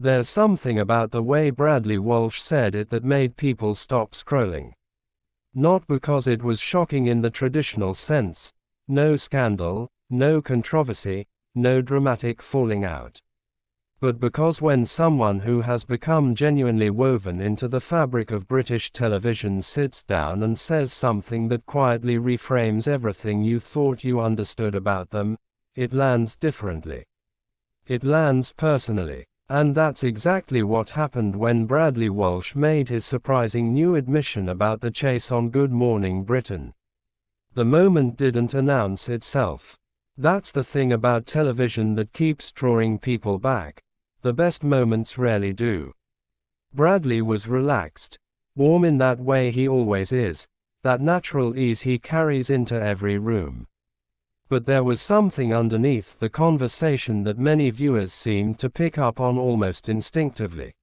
There's something about the way Bradley Walsh said it that made people stop scrolling. Not because it was shocking in the traditional sense, no scandal, no controversy, no dramatic falling out. But because when someone who has become genuinely woven into the fabric of British television sits down and says something that quietly reframes everything you thought you understood about them, it lands differently. It lands personally. And that's exactly what happened when Bradley Walsh made his surprising new admission about the chase on Good Morning Britain. The moment didn't announce itself. That's the thing about television that keeps drawing people back. The best moments rarely do. Bradley was relaxed, warm in that way he always is, that natural ease he carries into every room. But there was something underneath the conversation that many viewers seemed to pick up on almost instinctively.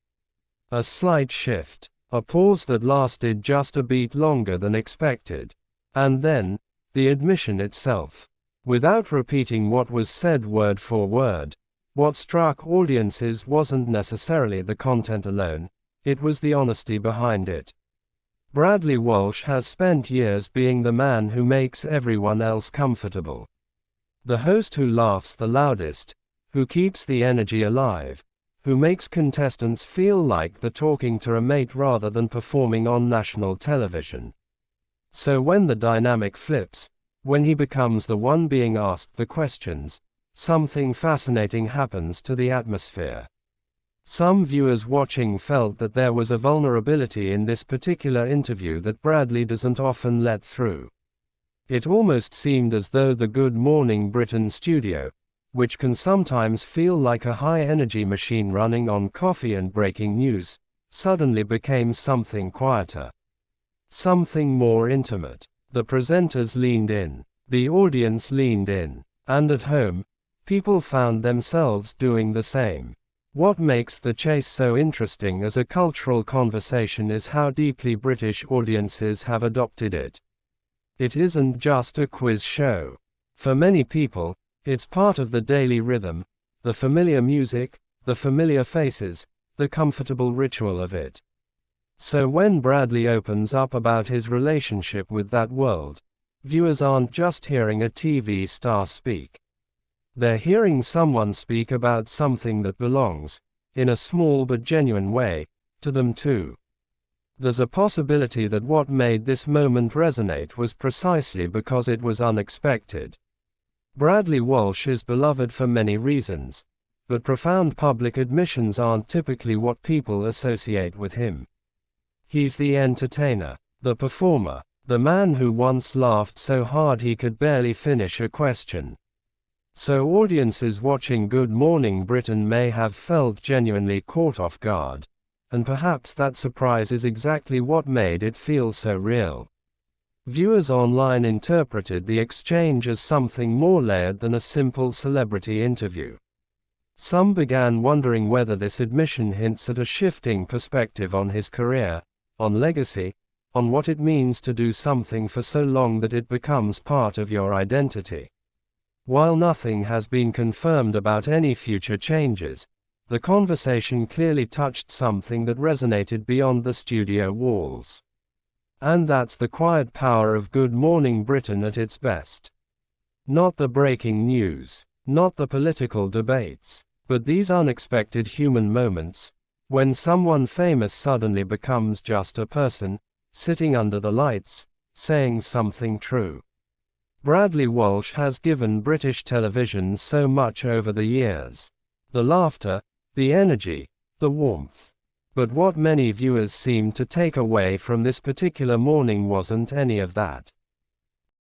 A slight shift, a pause that lasted just a beat longer than expected, and then, the admission itself. Without repeating what was said word for word, what struck audiences wasn't necessarily the content alone, it was the honesty behind it. Bradley Walsh has spent years being the man who makes everyone else comfortable. The host who laughs the loudest, who keeps the energy alive, who makes contestants feel like they're talking to a mate rather than performing on national television. So when the dynamic flips, when he becomes the one being asked the questions, something fascinating happens to the atmosphere. Some viewers watching felt that there was a vulnerability in this particular interview that Bradley doesn't often let through. It almost seemed as though the Good Morning Britain studio, which can sometimes feel like a high-energy machine running on coffee and breaking news, suddenly became something quieter. Something more intimate. The presenters leaned in. The audience leaned in. And at home, people found themselves doing the same. What makes The Chase so interesting as a cultural conversation is how deeply British audiences have adopted it. It isn't just a quiz show. For many people, it's part of the daily rhythm, the familiar music, the familiar faces, the comfortable ritual of it. So when Bradley opens up about his relationship with that world, viewers aren't just hearing a TV star speak. They're hearing someone speak about something that belongs, in a small but genuine way, to them too. There's a possibility that what made this moment resonate was precisely because it was unexpected. Bradley Walsh is beloved for many reasons, but profound public admissions aren't typically what people associate with him. He's the entertainer, the performer, the man who once laughed so hard he could barely finish a question. So audiences watching Good Morning Britain may have felt genuinely caught off guard. And perhaps that surprise is exactly what made it feel so real. Viewers online interpreted the exchange as something more layered than a simple celebrity interview. Some began wondering whether this admission hints at a shifting perspective on his career, on legacy, on what it means to do something for so long that it becomes part of your identity. While nothing has been confirmed about any future changes, the conversation clearly touched something that resonated beyond the studio walls. And that's the quiet power of Good Morning Britain at its best. Not the breaking news, not the political debates, but these unexpected human moments, when someone famous suddenly becomes just a person, sitting under the lights, saying something true. Bradley Walsh has given British television so much over the years. The laughter, the energy, the warmth. But what many viewers seemed to take away from this particular morning wasn't any of that.